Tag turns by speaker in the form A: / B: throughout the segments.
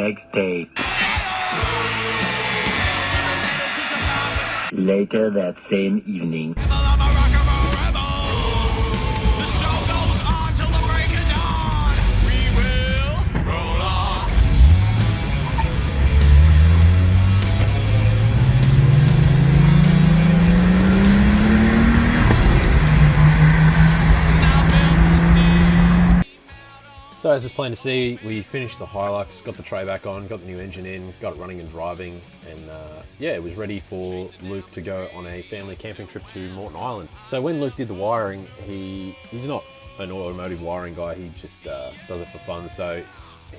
A: next day. Later that same evening.
B: So as is plain to see, we finished the Hilux, got the tray back on, got the new engine in, got it running and driving, and yeah, it was ready for Luke to go on a family camping trip to Moreton Island. So when Luke did the wiring, he's not an automotive wiring guy, he just does it for fun. So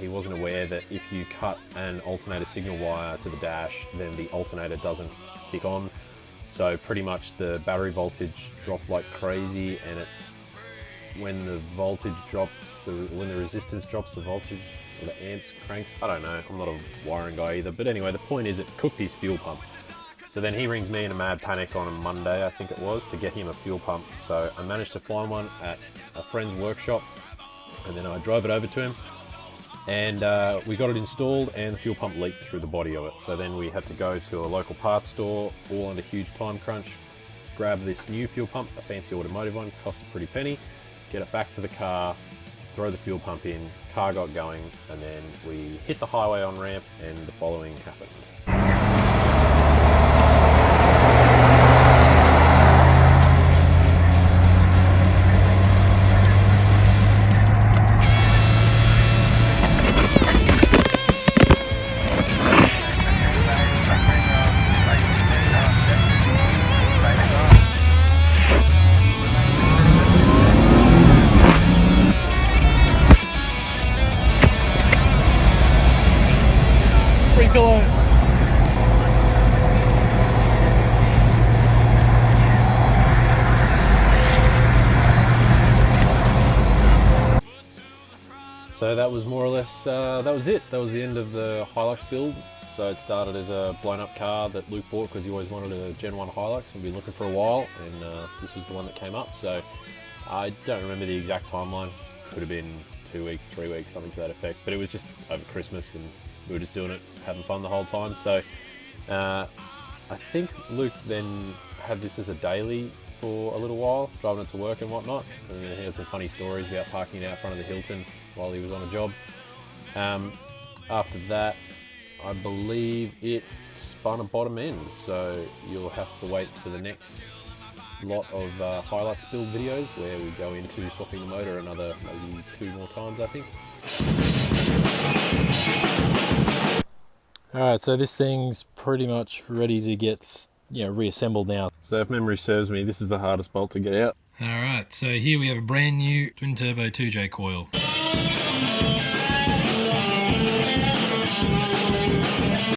B: he wasn't aware that if you cut an alternator signal wire to the dash, then the alternator doesn't kick on. So pretty much the battery voltage dropped like crazy, and when the voltage drops, when the resistance drops, the voltage or the amps cranks. I don't know, I'm not a wiring guy either. But anyway, the point is it cooked his fuel pump. So then he rings me in a mad panic on a Monday, I think it was, to get him a fuel pump. So I managed to find one at a friend's workshop, and then I drove it over to him, and we got it installed, and the fuel pump leaked through the body of it. So then we had to go to a local parts store, all under huge time crunch, grab this new fuel pump, a fancy automotive one, cost a pretty penny, get it back to the car, throw the fuel pump in, car got going, and then we hit the highway on ramp, and the following happened. So that was more or less, that was it. That was the end of the Hilux build. So it started as a blown up car that Luke bought because he always wanted a Gen 1 Hilux and been looking for a while, and this was the one that came up. So I don't remember the exact timeline. Could have been 2 weeks, 3 weeks, something to that effect. But it was just over Christmas and we were just doing it, having fun the whole time. So I think Luke then had this as a daily for a little while, driving it to work and whatnot. And he had some funny stories about parking it out front of the Hilton while he was on a job. After that, I believe it spun a bottom end, so you'll have to wait for the next lot of Hilux build videos where we go into swapping the motor another maybe 2 more times, I think. Alright, so this thing's pretty much ready to get reassembled now. So if memory serves me, this is the hardest bolt to get out. Alright, so here we have a brand new twin turbo 2J coil.